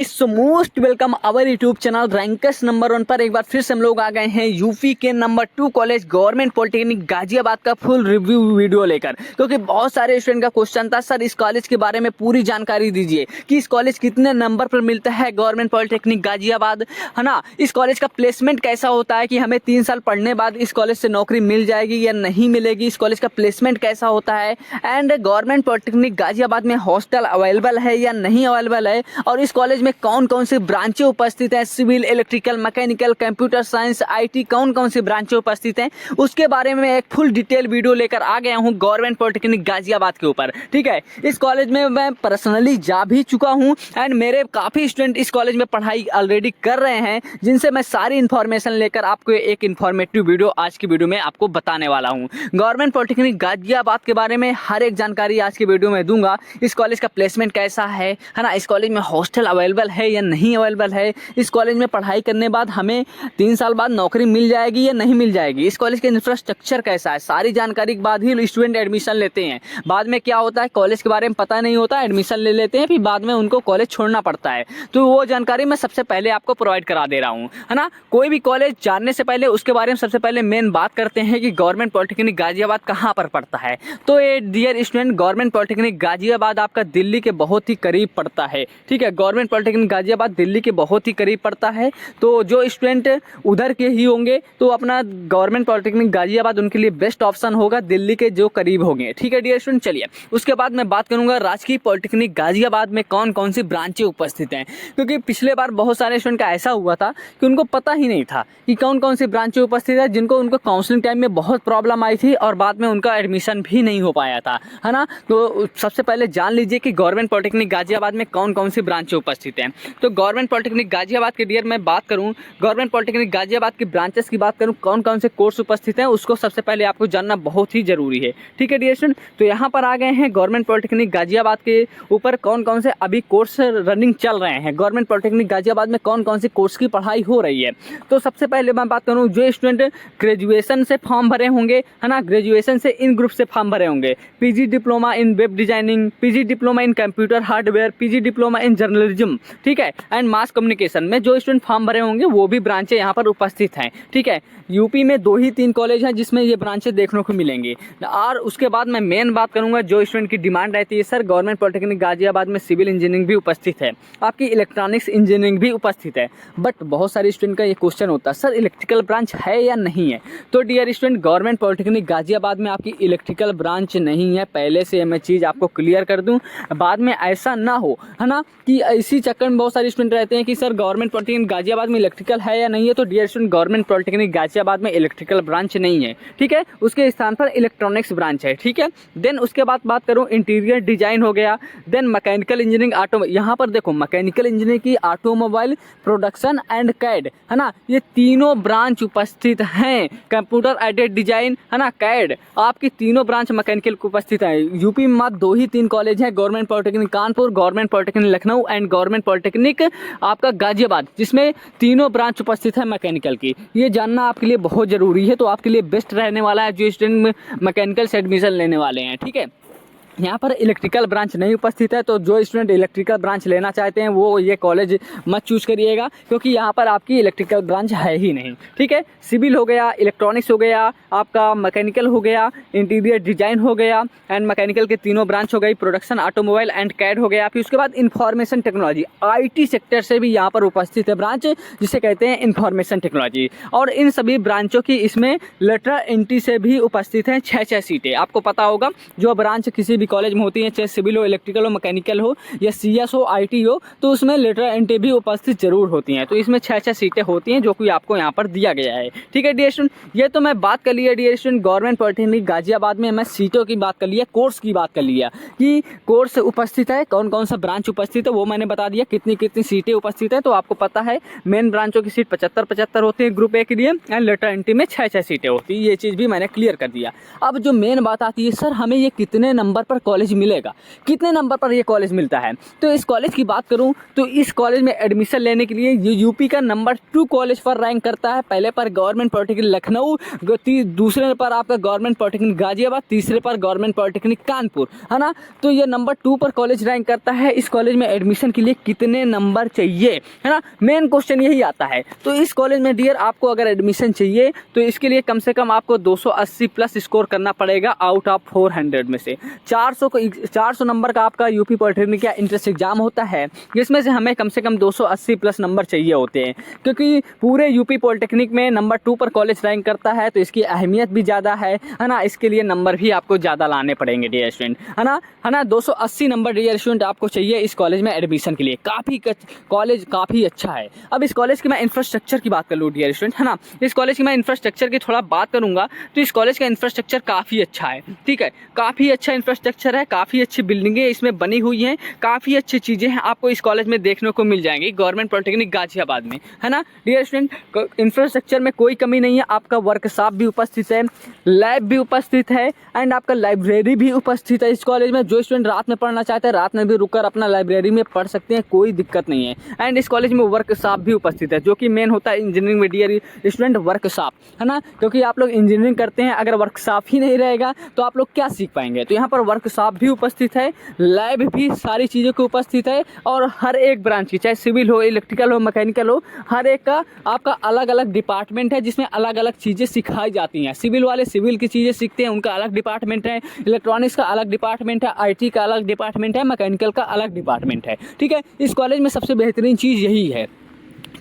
So most welcome our YouTube channel rankers number 1 पर एक बार फिर से हम लोग आ गए हैं यूपी के number 2 college government polytechnic Ghaziabad का फुल रिव्यू वीडियो लेकर, क्योंकि बहुत सारे स्टूडेंट का क्वेश्चन था सर इस कॉलेज के बारे में पूरी जानकारी दीजिए कि इस कॉलेज कितने नंबर पर मिलता है गवर्नमेंट पॉलिटेक्निक गाजियाबाद, है ना। इस कॉलेज का प्लेसमेंट कैसा होता है कि हमें 3 साल पढ़ने बाद इस कॉलेज से नौकरी मिल जाएगी या नहीं मिलेगी, इस कॉलेज का प्लेसमेंट कैसा होता है, एंड गवर्नमेंट पॉलिटेक्निक गाजियाबाद में हॉस्टल अवेलेबल है या नहीं अवेलेबल है, और इस कॉलेज में कौन कौन सी ब्रांचें उपस्थित हैं, civil, electrical, mechanical, computer science, IT, कौन कौन सी ब्रांचें उपस्थित हैं, उसके बारे में एक फुल डिटेल वीडियो लेकर आ गया हूं गवर्नमेंट पॉलिटेक्निक गाजियाबाद के ऊपर। ठीक है, इस कॉलेज में मैं पर्सनली जा भी चुका हूं एंड मेरे काफ़ी स्टूडेंट इस कॉलेज में पढ़ाई ऑलरेडी कर रहे हैं, जिनसे मैं सारी इन्फॉर्मेशन लेकर आपको एक इन्फॉर्मेटिव वीडियो आज की वीडियो में आपको बताने वाला हूँ। गवर्नमेंट पॉलिटेक्निक गाजियाबाद के बारे में हर एक जानकारी आज की वीडियो में दूंगा। इस कॉलेज का प्लेसमेंट कैसा है ना, इस कॉलेज में हॉस्टल अवेलेबल है या नहीं अवेलेबल है, इस कॉलेज में पढ़ाई करने बाद हमें 3 साल बाद नौकरी मिल जाएगी या नहीं मिल जाएगी, इस कॉलेज का इंफ्रास्ट्रक्चर कैसा है, सारी जानकारी के बाद ही स्टूडेंट एडमिशन लेते हैं। बाद में क्या होता है, कॉलेज के बारे में पता नहीं होता, एडमिशन ले लेते हैं, फिर बाद में उनको कॉलेज छोड़ना पड़ता है। तो वो जानकारी मैं सबसे पहले आपको प्रोवाइड करा दे रहा हूँ, है ना। कोई भी कॉलेज जानने से पहले उसके बारे में सबसे पहले मेन बात करते हैं कि गवर्नमेंट पॉलिटेक्निक गाजियाबाद कहाँ पर पड़ता है। तो ये dear student, government polytechnic Ghaziabad आपका दिल्ली के बहुत ही करीब पड़ता है। ठीक है, गवर्नमेंट पॉलिटेक्निक गाजियाबाद दिल्ली के बहुत ही करीब पड़ता है। तो जो स्टूडेंट उधर के ही होंगे तो अपना गवर्नमेंट पॉलिटेक्निक गाजियाबाद उनके लिए बेस्ट ऑप्शन होगा, दिल्ली के जो करीब होंगे। ठीक है डियर स्टूडेंट, चलिए उसके बाद मैं बात करूंगा राजकीय पॉलिटेक्निक गाजियाबाद में कौन कौन सी ब्रांचें उपस्थित हैं, क्योंकि पिछले बार बहुत सारे स्टूडेंट का ऐसा हुआ था कि उनको पता ही नहीं था कि कौन कौन सी ब्रांचें उपस्थित है, जिनको उनको काउंसलिंग टाइम में बहुत प्रॉब्लम आई थी और बाद में उनका एडमिशन भी नहीं हो पाया था, है ना। तो सबसे पहले जान लीजिए कि गवर्नमेंट पॉलिटेक्निक गाजियाबाद में कौन कौन सी ब्रांचें उपस्थित हैं। तो गवर्नमेंट पॉलिटेक्निक गाजियाबाद के डियर मैं बात करूं, गवर्नमेंट पॉलिटेक्निक गाजियाबाद की ब्रांचेस की बात करूं, कौन कौन से कोर्स उपस्थित हैं, उसको सबसे पहले आपको जानना बहुत ही जरूरी है। ठीक है डियर स्टूडेंट, तो यहाँ पर आ गए हैं गवर्नमेंट पॉलिटेक्निक गाजियाबाद के ऊपर कौन कौन से अभी कोर्स रनिंग चल रहे हैं, गवर्नमेंट पॉलिटेक्निक गाजियाबाद में कौन कौन से कोर्स की पढ़ाई हो रही है। तो सबसे पहले मैं बात करूँ, जो स्टूडेंट ग्रेजुएशन से फॉर्म भरे होंगे, है ना, ग्रेजुएशन से इन ग्रुप से फॉर्म भरे होंगे, PG diploma in web designing, PG diploma in computer hardware, PG diploma in journalism, ठीक है, एंड मास कम्युनिकेशन में जो स्टूडेंट फॉर्म भरे होंगे वो भी ब्रांचें यहाँ पर उपस्थित हैं। ठीक है, यूपी में 2 ही 3 कॉलेज हैं जिसमें ये ब्रांचें देखने को मिलेंगी। और उसके बाद मैं मेन बात करूंगा, जो स्टूडेंट की डिमांड रहती है सर गवर्नमेंट पॉलिटेक्निक गाजियाबाद में सिविल इंजीनियरिंग भी उपस्थित है, आपकी इलेक्ट्रॉनिक्स इंजीनियरिंग भी उपस्थित है, बट बहुत सारे स्टूडेंट का ये क्वेश्चन होता है सर इलेक्ट्रिकल ब्रांच है या नहीं है। तो dear student, government polytechnic Ghaziabad में आपकी इलेक्ट्रिकल ब्रांच नहीं है, पहले से मैं चीज़ आपको क्लियर कर दूँ, बाद में ऐसा ना हो, है ना, कि इसी चक्कर में बहुत सारे स्टूडेंट रहते हैं कि सर गवर्नमेंट पॉलिटेक्निक गाजियाबाद में इलेक्ट्रिकल है या नहीं है। तो dear student, government polytechnic Ghaziabad में इलेक्ट्रिकल ब्रांच नहीं है, ठीक है, उसके स्थान पर इलेक्ट्रॉनिक्स ब्रांच है। ठीक है, देन उसके बाद बात करूं, इंटीरियर डिजाइन हो गया, देन मैकेनिकल इंजीनियरिंग, ऑटो, यहाँ पर देखो मैकेनिकल इंजीनियरिंग की ऑटोमोबाइल प्रोडक्शन एंड कैड, है ना, ये तीनों ब्रांच उपस्थित हैं। कंप्यूटर एडेड डिजाइन, है ना, कैड, आपकी तीनों ब्रांच मैकेनिकल को उपस्थित है। यूपी में मात्र 2 ही 3 कॉलेज हैं, government polytechnic Kanpur, government polytechnic Lucknow and government polytechnic आपका गाजियाबाद, जिसमें तीनों ब्रांच उपस्थित है मैकेनिकल की। ये जानना आपके लिए बहुत जरूरी है, तो आपके लिए बेस्ट रहने वाला है जो स्टूडेंट मैकेनिकल से एडमिशन लेने वाले हैं। ठीक है, यहाँ पर इलेक्ट्रिकल ब्रांच नहीं उपस्थित है, तो जो स्टूडेंट इलेक्ट्रिकल ब्रांच लेना चाहते हैं वो ये कॉलेज मत चूज करिएगा, क्योंकि यहाँ पर आपकी इलेक्ट्रिकल ब्रांच है ही नहीं। ठीक है, सिविल हो गया, इलेक्ट्रॉनिक्स हो गया, आपका मैकेनिकल हो गया, इंटीरियर डिजाइन हो गया एंड मैकेनिकल के तीनों ब्रांच हो गई, प्रोडक्शन ऑटोमोबाइल एंड कैड हो गया। फिर उसके बाद इंफॉर्मेशन टेक्नोलॉजी, IT सेक्टर से भी यहाँ पर उपस्थित है ब्रांच, जिसे कहते हैं इंफॉर्मेशन टेक्नोलॉजी, और इन सभी ब्रांचों की इसमें लेटर एंट्री से भी उपस्थित हैं 6-6 सीटें। आपको पता होगा जो ब्रांच किसी भी कॉलेज में होती है, चाहे सिविल हो, इलेक्ट्रिकल हो, मैकेनिकल हो या CS हो, IT हो, तो उसमें लेटर एंट्री भी उपस्थित जरूर होती हैं। तो इसमें 6-6 सीटें होती हैं जो कि आपको यहाँ पर दिया गया है। ठीक है डियर स्टूडेंट, ये तो मैं बात कर लिया dear student government polytechnic Ghaziabad में, मैं सीटों की बात कर लिया, कोर्स की बात कर लिया कि कोर्स उपस्थित है, कौन कौन सा ब्रांच उपस्थित है वो मैंने बता दिया, कितनी कितनी सीटें उपस्थित है। तो आपको पता है मेन ब्रांचों की सीट 75-75 होती है ग्रुप A के लिए, एंड लेटर एंट्री में 6-6 सीटें होती है, ये चीज़ भी मैंने क्लियर कर दिया। अब जो मेन बात आती है सर हमें ये कितने नंबर पर कॉलेज मिलेगा, कितने नंबर पर ये कॉलेज मिलता है। तो इस कॉलेज की बात करूं तो इस कॉलेज में एडमिशन लेने के लिए ये यूपी का नंबर 2 कॉलेज पर रैंक करता है। पहले पर गवर्नमेंट पॉलिटेक्निक लखनऊ, दूसरे पर आपका गवर्नमेंट पॉलिटेक्निक गाजियाबाद, तीसरे पर गवर्नमेंट पॉलिटेक्निक कानपुर, है ना। तो ये नंबर 2 पर कॉलेज रैंक करता है। इस कॉलेज में एडमिशन के लिए कितने नंबर चाहिए, है ना, मेन क्वेश्चन यही आता है। तो इस कॉलेज में डियर आपको अगर एडमिशन चाहिए तो इसके लिए कम से कम आपको 280 प्लस स्कोर करना पड़ेगा आउट ऑफ 400 में से। 400 नंबर का आपका यूपी पॉलिटेक्निक का इंट्रेंस एग्जाम होता है, जिसमें से हमें कम से कम 280 प्लस नंबर चाहिए होते हैं। क्योंकि पूरे यूपी पॉलिटेक्निक में नंबर 2 पर कॉलेज रैंक करता है तो इसकी अहमियत भी ज़्यादा है ना। इसके लिए नंबर भी आपको ज़्यादा लाने पड़ेंगे डियर स्टूडेंट, है ना। 280 नंबर डियर स्टूडेंट आपको चाहिए इस कॉलेज में एडमिशन के लिए। कॉलेज काफ़ी अच्छा है। अब इस कॉलेज की मैं इंफ्रास्ट्रक्चर की बात कर लूँ डियर स्टूडेंट, है ना। इस कॉलेज की मैं इंफ्रास्ट्रक्चर की थोड़ा बात करूँगा तो इस कॉलेज का इंफ्रास्ट्रक्चर काफ़ी अच्छा है, ठीक है। काफ़ी अच्छा इंफ्रास्ट्रक्चर है, काफ़ी अच्छी बिल्डिंगें इसमें बनी हुई हैं, काफ़ी अच्छी चीज़ें हैं आपको इस कॉलेज में देखने को मिल जाएंगी गवर्नमेंट पॉलिटेक्निक गाजियाबाद में, है ना डियर स्टूडेंट। इंफ्रास्ट्रक्चर में कोई कमी नहीं है। आपका वर्कशॉप भी उपस्थित है, लैब भी उपस्थित है एंड आपका लाइब्रेरी भी उपस्थित है इस कॉलेज में। जो स्टूडेंट रात में पढ़ना चाहते हैं रात में भी रुककर अपना लाइब्रेरी में पढ़ सकते हैं, कोई दिक्कत नहीं है। एंड इस कॉलेज में वर्कशॉप भी उपस्थित है, जो कि मेन होता है इंजीनियरिंग में डियर स्टूडेंट, वर्कशॉप, है ना। क्योंकि आप लोग इंजीनियरिंग करते हैं, अगर वर्कशॉप ही नहीं रहेगा तो आप लोग क्या सीख पाएंगे। तो यहाँ पर वर्कशॉप भी उपस्थित है, लैब भी सारी चीज़ों की उपस्थित है और हर एक ब्रांच की, चाहे सिविल हो, इलेक्ट्रिकल हो, मैकेनिकल हो, हर एक का आपका अलग अलग डिपार्टमेंट है जिसमें अलग अलग चीज़ें सिखाई जाती हैं। सिविल वाले सिविल की चीज़ें सीखते हैं, उनका अलग डिपार्टमेंट है, इलेक्ट्रॉनिक्स का अलग डिपार्टमेंट है, आईटी का अलग डिपार्टमेंट है, मैकेनिकल का अलग डिपार्टमेंट है, ठीक है। इस कॉलेज में सबसे बेहतरीन चीज़ यही है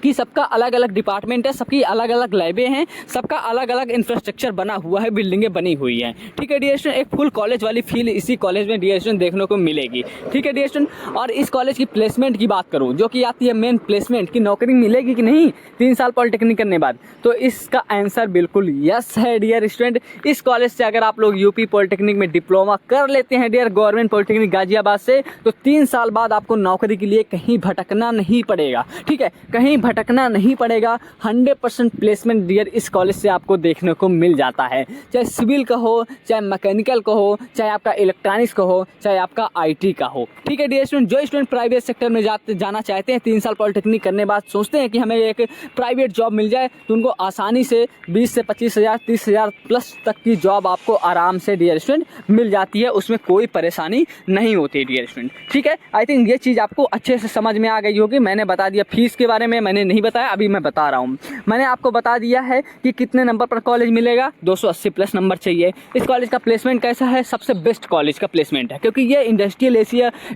कि सबका अलग अलग डिपार्टमेंट है, सबकी अलग अलग लैबें हैं, सबका अलग अलग इंफ्रास्ट्रक्चर बना हुआ है, बिल्डिंगें बनी हुई हैं, ठीक है डियर स्टूडेंट। एक फुल कॉलेज वाली फील इसी कॉलेज में डियर स्टूडेंट देखने को मिलेगी, ठीक है डियर स्टूडेंट। और इस कॉलेज की प्लेसमेंट की बात करूं, जो कि आती है मेन प्लेसमेंट की नौकरी मिलेगी कि नहीं 3 साल पॉलिटेक्निक करने बाद, तो इसका आंसर बिल्कुल यस है डियर स्टूडेंट। इस कॉलेज से अगर आप लोग यूपी पॉलिटेक्निक में डिप्लोमा कर लेते हैं डियर गवर्नमेंट पॉलिटेक्निक गाजियाबाद से, तो 3 साल बाद आपको नौकरी के लिए कहीं भटकना नहीं पड़ेगा, ठीक है, कहीं भटकना नहीं पड़ेगा। 100% प्लेसमेंट डियर इस कॉलेज से आपको देखने को मिल जाता है, चाहे सिविल का हो, चाहे मैकेनिकल का हो, चाहे आपका इलेक्ट्रॉनिक्स का हो, चाहे आपका आईटी का हो, ठीक है डियर स्टूडेंट। जो स्टूडेंट प्राइवेट सेक्टर में जाना चाहते हैं, 3 साल पॉलिटेक्निक करने बाद सोचते हैं कि हमें एक प्राइवेट जॉब मिल जाए, तो उनको आसानी से 20 से 25 हज़ार 30 हज़ार प्लस तक की जॉब आपको आराम से डियर स्टूडेंट मिल जाती है, उसमें कोई परेशानी नहीं होती डियर स्टूडेंट, ठीक है। आई थिंक ये चीज़ आपको अच्छे से समझ में आ गई होगी। मैंने बता दिया फीस के बारे में, मैंने नहीं बताया, अभी मैं बता रहा हूँ। मैंने आपको बता दिया है कि कितने नंबर पर कॉलेज मिलेगा, 280 प्लस नंबर चाहिए। इस कॉलेज का प्लेसमेंट कैसा है, सबसे बेस्ट कॉलेज का प्लेसमेंट है, क्योंकि ये इंडस्ट्रियल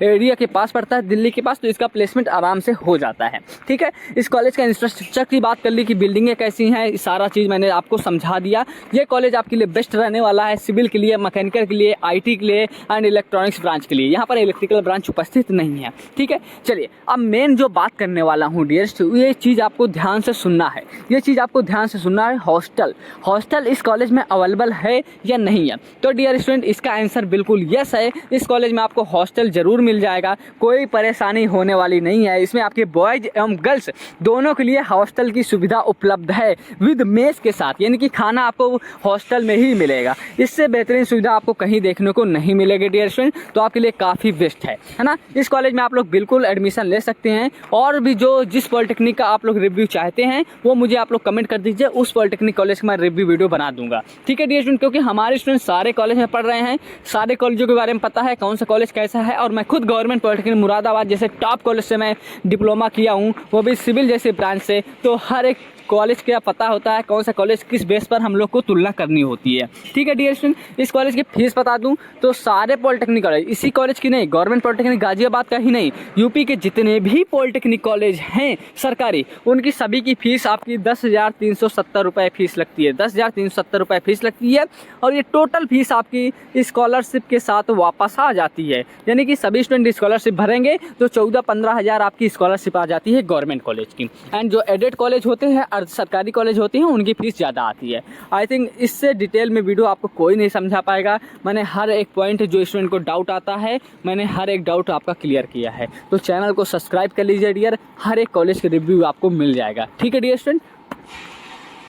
एरिया के पास पड़ता है, दिल्ली के पास, तो इसका प्लेसमेंट आराम से हो जाता है, ठीक है। इस कॉलेज का इंफ्रास्ट्रक्चर की बात कर ली कि बिल्डिंगें कैसी हैं, सारा चीज़ मैंने आपको समझा दिया। ये कॉलेज आपके लिए बेस्ट रहने वाला है, सिविल के लिए, मैकेनिकल के लिए, आईटी के लिए एंड इलेक्ट्रॉनिक्स ब्रांच के लिए। यहाँ पर इलेक्ट्रिकल ब्रांच उपस्थित नहीं है, ठीक है। चलिए अब मेन जो बात करने वाला हूँ डियर्स, ये चीज़ आपको ध्यान से सुनना है, ये चीज़ आपको ध्यान से सुनना है। हॉस्टल इस कॉलेज में अवेलेबल है या नहीं है, तो डियर स्टूडेंट इसका आंसर बिल्कुल यस है। इस कॉलेज में आपको हॉस्टल जरूर मिल जाएगा, कोई परेशानी होने वाली नहीं है। इसमें आपके बॉयज एवं गर्ल्स दोनों के लिए हॉस्टल की सुविधा उपलब्ध है विद मेस के साथ, यानी कि खाना आपको हॉस्टल में ही मिलेगा। इससे बेहतरीन सुविधा आपको कहीं देखने को नहीं मिलेगी डियर स्टूडेंट, तो आपके लिए काफ़ी बेस्ट है ना। इस कॉलेज में आप लोग बिल्कुल एडमिशन ले सकते हैं। और भी जिस पॉलिटेक्निक का आप लोग रिव्यू चाहते हैं वो मुझे आप लोग कमेंट कर दीजिए, उस पॉलिटेक्निक कॉलेज का मैं रिव्यू वीडियो बना दूंगा, ठीक है डियर स्टूडेंट। क्योंकि हमारे स्टूडेंट सारे कॉलेज में पढ़ रहे हैं, सारे कॉलेजों के बारे में पता है कौन सा कॉलेज कैसा है। और मैं खुद गवर्नमेंट पॉलिटेक्निक मुरादाबाद जैसे टॉप कॉलेज से मैं डिप्लोमा किया हूँ, वो भी सिविल जैसे ब्रांच से, तो हर एक कॉलेज का पता होता है कौन सा कॉलेज किस बेस पर हम लोग को तुलना करनी होती है, ठीक है डियर स्टूडेंट। इस कॉलेज की फीस बता दूं तो सारे पॉलिटेक्निक कॉलेज, इसी कॉलेज की नहीं, गवर्नमेंट पॉलिटेक्निक गाजियाबाद का ही नहीं, यूपी के जितने भी पॉलिटेक्निक कॉलेज हैं सरकारी, उनकी सभी की फीस आपकी 10,370 रुपये फीस लगती है, 10,370 रुपये फीस लगती है। और ये टोटल फीस आपकी स्कॉलरशिप के साथ वापस आ जाती है, यानी कि सभी स्टूडेंट स्कॉलरशिप भरेंगे तो 14-15 हज़ार आपकी स्कॉलरशिप आ जाती है गवर्नमेंट कॉलेज की। एंड जो एडेड कॉलेज होते हैं, अर्ध सरकारी कॉलेज होते हैं, उनकी फीस ज़्यादा आती है। आई थिंक इससे डिटेल में वीडियो आपको कोई नहीं समझा पाएगा। मैंने हर एक पॉइंट जो स्टूडेंट को डाउट आता है, मैंने हर एक डाउट आपका क्लियर किया है। तो चैनल को सब्सक्राइब कर लीजिए डियर, हर एक कॉलेज के रिव्यू आपको मिल जाएगा, ठीक है डियर स्टूडेंट।